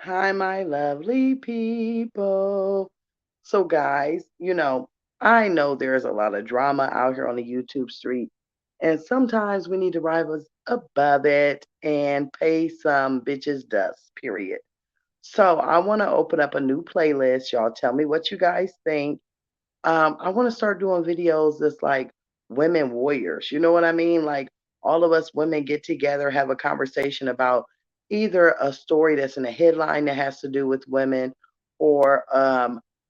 Hi, my lovely people. So, guys, I know there's a lot of drama out here on the YouTube street, and sometimes we need to rise above it and pay some bitches dust, period. So, I want to open up a new playlist. Y'all tell me what you guys think. I want to start doing videos that's like women warriors. You know what I mean? Like all of us women get together, have a conversation about either a story that's in a headline that has to do with women or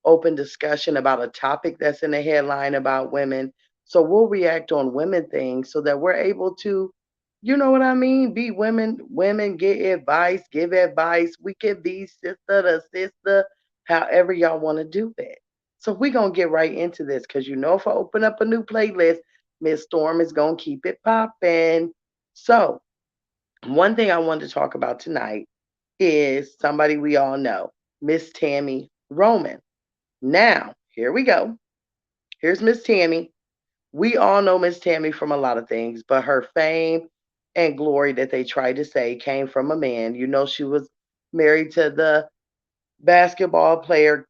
open discussion about a topic that's in a headline about women. So we'll react on women things so that we're able to, you know what I mean? Be women get advice, give advice. We can be sister to sister, however y'all want to do that. So we're gonna get right into this because if I open up a new playlist, Miss Storm is gonna keep it popping. So one thing I wanted to talk about tonight is somebody we all know, Miss Tammy Roman. Now, here we go. Here's Miss Tammy. We all know Miss Tammy from a lot of things, but her fame and glory that they tried to say came from a man. She was married to the basketball player,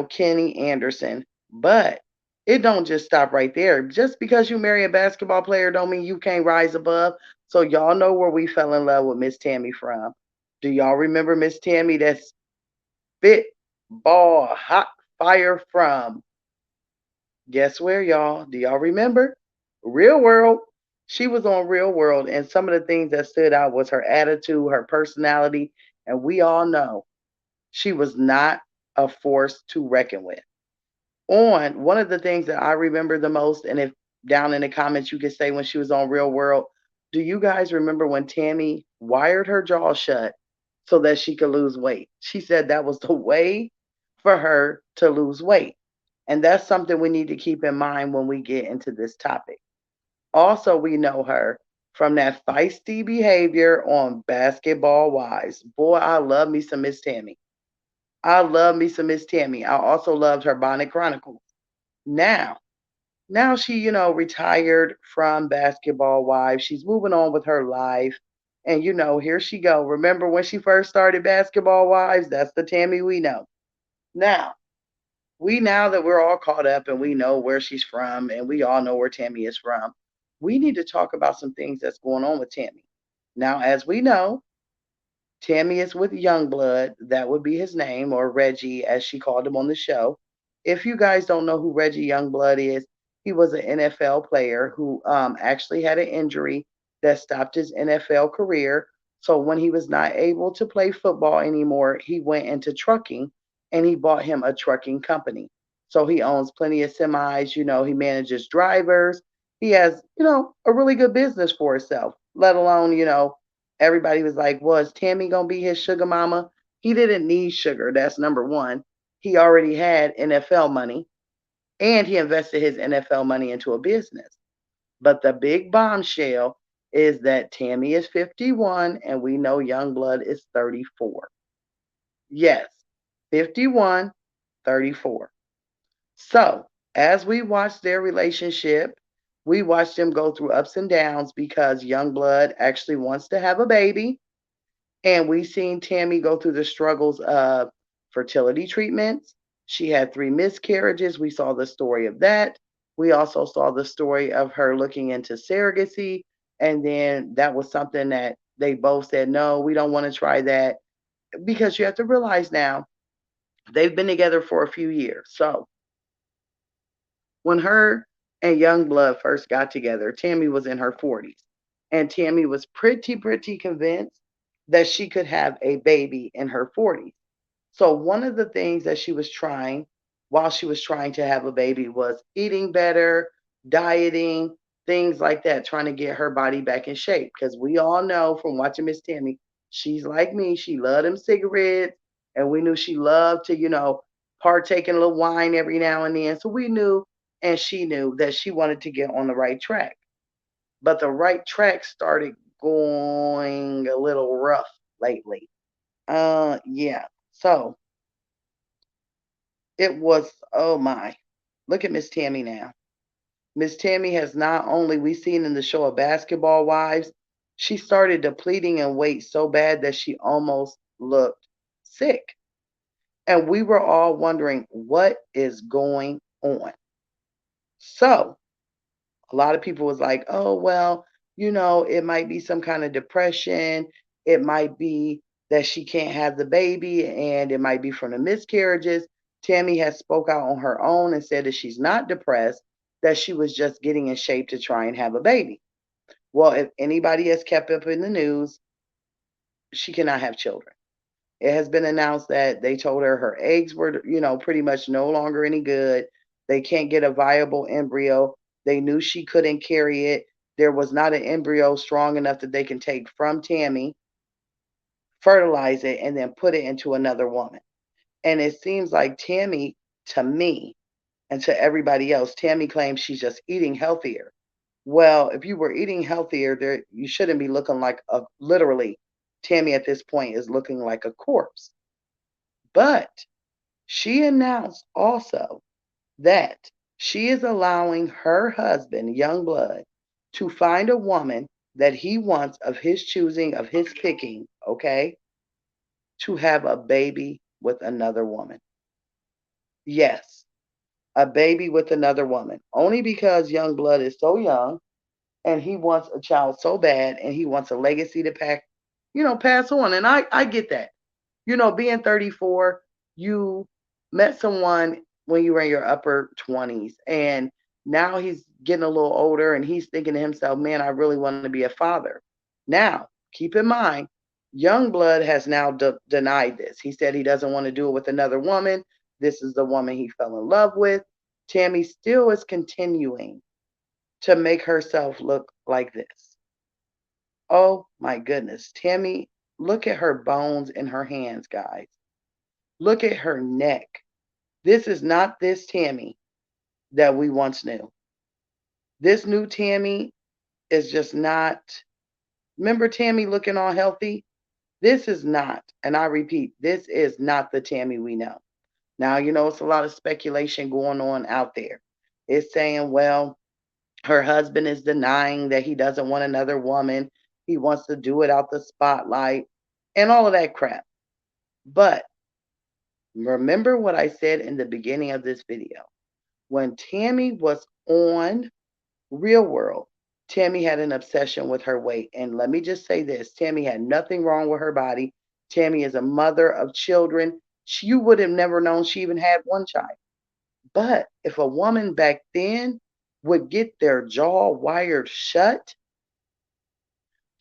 Kenny Anderson. But it don't just stop right there. Just because you marry a basketball player don't mean you can't rise above. So y'all know where we fell in love with Miss Tammy from. Do y'all remember Miss Tammy that spit ball hot fire from? Guess where, y'all? Do y'all remember? Real World. She was on Real World, and some of the things that stood out was her attitude, her personality, and we all know she was not a force to reckon with. On one of the things that I remember the most, and if down in the comments you could say when she was on Real World, do you guys remember when Tammy wired her jaw shut so that she could lose weight? She said that was the way for her to lose weight. And that's something we need to keep in mind when we get into this topic. Also, we know her from that feisty behavior on Basketball Wives. Boy, I love me some Miss Tammy. I love me some Miss Tammy. I also loved her Bonnet Chronicles. Now, now she, retired from Basketball Wives. She's moving on with her life. And here she go. Remember when she first started Basketball Wives? That's the Tammy we know. Now, now that we're all caught up and we know where she's from and we all know where Tammy is from, we need to talk about some things that's going on with Tammy. Now, as we know, Tammy is with Youngblood. That would be his name, or Reggie, as she called him on the show. If you guys don't know who Reggie Youngblood is, he was an NFL player who actually had an injury that stopped his NFL career. So when he was not able to play football anymore, he went into trucking and he bought him a trucking company. So he owns plenty of semis, he manages drivers. He has, a really good business for himself, let alone, everybody was like, was Tammy gonna be his sugar mama? He didn't need sugar. That's number one. He already had NFL money and he invested his NFL money into a business. But the big bombshell is that Tammy is 51 and we know Youngblood is 34. Yes, 51, 34. So, as we watch their relationship, we watch them go through ups and downs because Youngblood actually wants to have a baby. And we seen Tammy go through the struggles of fertility treatments. She had 3 miscarriages. We saw the story of that. We also saw the story of her looking into surrogacy. And then that was something that they both said, no, we don't want to try that. Because you have to realize now, they've been together for a few years. So when her and Youngblood first got together, Tammy was in her 40s. And Tammy was pretty convinced that she could have a baby in her 40s. So, one of the things that she was trying while she was trying to have a baby was eating better, dieting, things like that, trying to get her body back in shape. Because we all know from watching Miss Tammy, she's like me. She loved them cigarettes, and we knew she loved to, partake in a little wine every now and then. So we knew, and she knew that she wanted to get on the right track. But the right track started going a little rough lately. Yeah. So it was, oh my. Look at Miss Tammy now. Miss Tammy has not only we seen in the show of Basketball Wives, she started depleting in weight so bad that she almost looked sick. And we were all wondering what is going on. So a lot of people was like, oh, well, it might be some kind of depression. It might be that she can't have the baby and it might be from the miscarriages. Tami has spoke out on her own and said that she's not depressed, that she was just getting in shape to try and have a baby. Well, if anybody has kept up in the news, she cannot have children. It has been announced that they told her her eggs were, pretty much no longer any good. They can't get a viable embryo. They knew she couldn't carry it. There was not an embryo strong enough that they can take from Tami, fertilize it, and then put it into another woman. And it seems like Tami, to me and to everybody else, Tami claims she's just eating healthier. Well, if you were eating healthier, there you shouldn't be looking like a literally. Tami at this point is looking like a corpse. But she announced also that she is allowing her husband, Youngblood, to find a woman that he wants of his choosing, of his picking, okay, to have a baby with another woman. Yes, a baby with another woman. Only because Youngblood is so young and he wants a child so bad and he wants a legacy to pass on. And I get that. Being 34, you met someone when you were in your upper 20s, and now he's getting a little older and he's thinking to himself, man, I really want to be a father. Now, keep in mind, Youngblood has now denied this. He said he doesn't want to do it with another woman. This is the woman he fell in love with. Tami still is continuing to make herself look like this. Oh my goodness. Tami, look at her bones in her hands, guys. Look at her neck. This is not this Tami that we once knew. This new Tami is just not. Remember Tami looking all healthy? This is not, and I repeat, this is not the Tami we know. Now, it's a lot of speculation going on out there. It's saying, well, her husband is denying that he doesn't want another woman. He wants to do it out the spotlight and all of that crap. But remember what I said in the beginning of this video. When Tami was on Real World, Tami had an obsession with her weight. And let me just say this, Tami had nothing wrong with her body. Tami is a mother of children. You would have never known she even had one child. But if a woman back then would get their jaw wired shut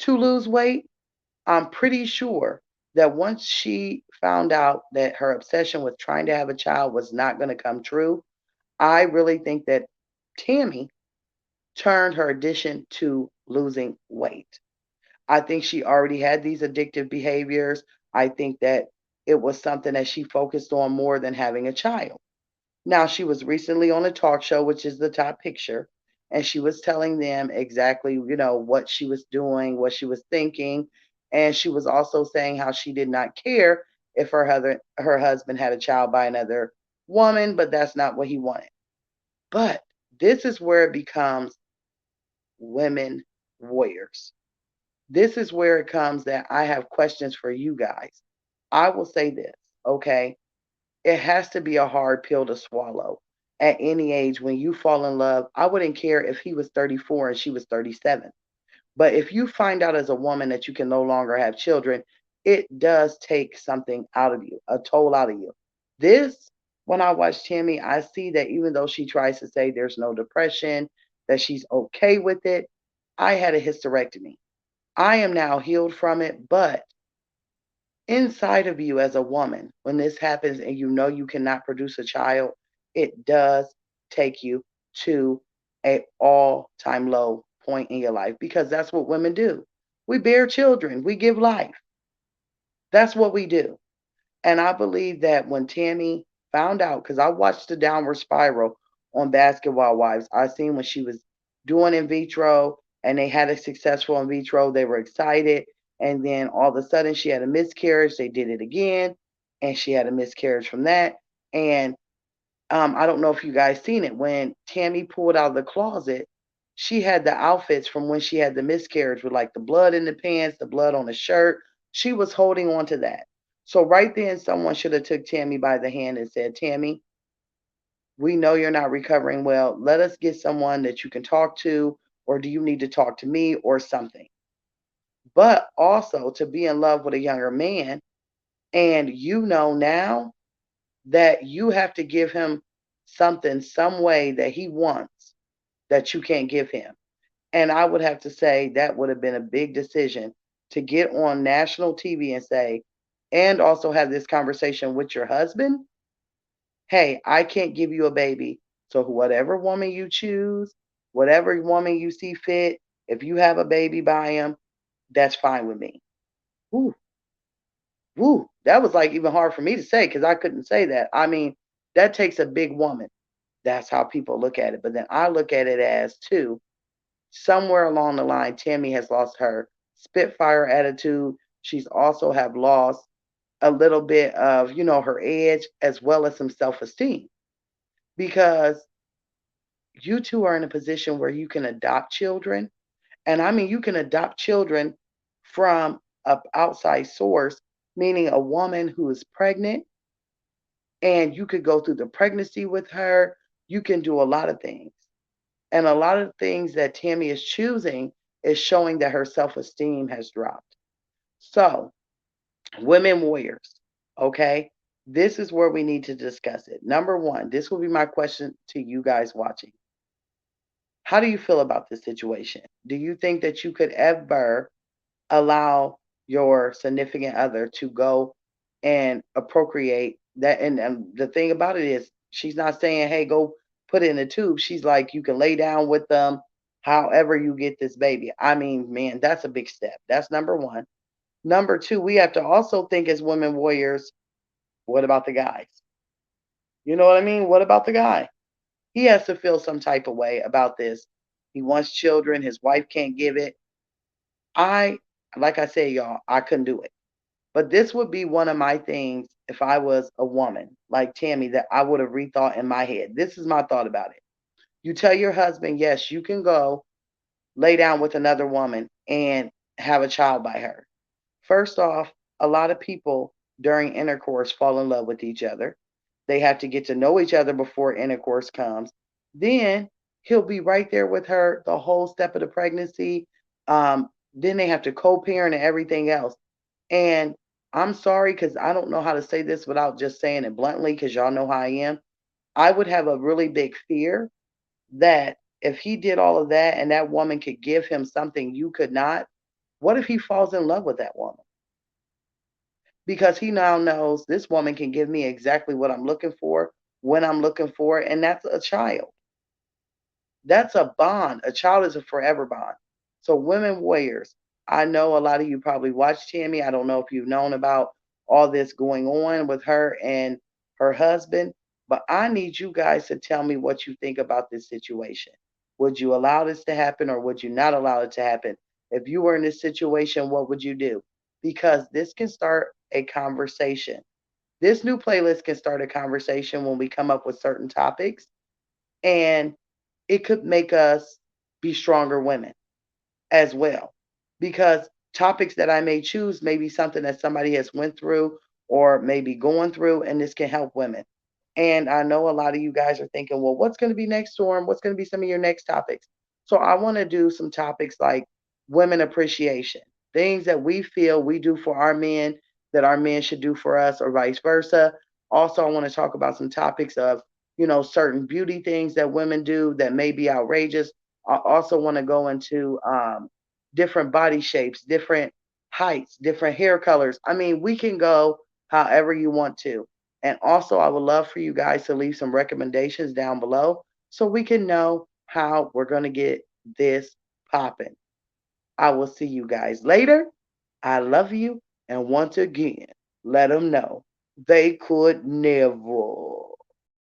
to lose weight, I'm pretty sure that once she found out that her obsession with trying to have a child was not going to come true, I really think that Tami turned her addiction to losing weight. I think she already had these addictive behaviors. I think that it was something that she focused on more than having a child. Now, she was recently on a talk show, which is the top picture, and she was telling them exactly, what she was doing, what she was thinking. And she was also saying how she did not care if her husband had a child by another woman, but that's not what he wanted. But this is where it becomes women warriors. This is where it comes that I have questions for you guys. I will say this, okay? It has to be a hard pill to swallow at any age when you fall in love. I wouldn't care if he was 34 and she was 37. But if you find out as a woman that you can no longer have children, it does take something out of you, a toll out of you. This, when I watch Tami, I see that even though she tries to say there's no depression, that she's okay with it, I had a hysterectomy. I am now healed from it, but inside of you as a woman, when this happens and you know you cannot produce a child, it does take you to a all-time low point in your life because that's what women do. We bear children, we give life. That's what we do. And I believe that when Tami found out, because I watched the downward spiral on Basketball Wives, I seen when she was doing in vitro and they had a successful in vitro, they were excited. And then all of a sudden she had a miscarriage. They did it again and she had a miscarriage from that. And I don't know if you guys seen it. When Tami pulled out of the closet, she had the outfits from when she had the miscarriage with like the blood in the pants, the blood on the shirt. She was holding on to that. So right then, someone should have took Tammy by the hand and said, Tammy, we know you're not recovering well. Let us get someone that you can talk to, or do you need to talk to me or something? But also to be in love with a younger man, and you know now that you have to give him something, some way that he wants that you can't give him. And I would have to say that would have been a big decision to get on national TV and say, and also have this conversation with your husband. Hey, I can't give you a baby. So, whatever woman you choose, whatever woman you see fit, if you have a baby by him, that's fine with me. Woo, woo. That was like even hard for me to say because I couldn't say that. I mean, that takes a big woman. That's how people look at it. But then I look at it as too, somewhere along the line, Tammy has lost her spitfire attitude. She's also have lost a little bit of, her edge as well as some self-esteem because you two are in a position where you can adopt children. And I mean, you can adopt children from a outside source, meaning a woman who is pregnant, and you could go through the pregnancy with her. You can do a lot of things. And a lot of things that Tammy is choosing is showing that her self esteem has dropped. So, women warriors, okay? This is where we need to discuss it. Number one, this will be my question to you guys watching. How do you feel about this situation? Do you think that you could ever allow your significant other to go and procreate that? And the thing about it is, she's not saying, hey, go put it in a tube. She's like, you can lay down with them however you get this baby. I mean, man, that's a big step. That's number one. Number two, we have to also think as women warriors, what about the guys? You know what I mean? What about the guy? He has to feel some type of way about this. He wants children. His wife can't give it. I, like I said, y'all, I couldn't do it. But this would be one of my things if I was a woman like Tammy that I would have rethought in my head. This is my thought about it. You tell your husband, yes, you can go lay down with another woman and have a child by her. First off, a lot of people during intercourse fall in love with each other. They have to get to know each other before intercourse comes. Then he'll be right there with her the whole step of the pregnancy. Then they have to co parent and everything else. And I'm sorry because I don't know how to say this without just saying it bluntly because y'all know how I am. I would have a really big fear that if he did all of that and that woman could give him something you could not, what if he falls in love with that woman? Because he now knows this woman can give me exactly what I'm looking for when I'm looking for it, and that's a child. That's a bond. A child is a forever bond. So, women warriors, I know a lot of you probably watched Tammy. I don't know if you've known about all this going on with her and her husband, but I need you guys to tell me what you think about this situation. Would you allow this to happen or would you not allow it to happen? If you were in this situation, what would you do? Because this can start a conversation. This new playlist can start a conversation when we come up with certain topics, and it could make us be stronger women as well. Because topics that I may choose may be something that somebody has went through or maybe going through, and this can help women. And I know a lot of you guys are thinking, well, what's going to be next, Storm? What's going to be some of your next topics? So I want to do some topics like women appreciation, things that we feel we do for our men that our men should do for us, or vice versa. Also, I want to talk about some topics of, certain beauty things that women do that may be outrageous. I also want to go into different body shapes, different heights, different hair colors. I mean, we can go however you want to. And also, I would love for you guys to leave some recommendations down below so we can know how we're going to get this popping. I will see you guys later. I love you. And once again, let them know they could never.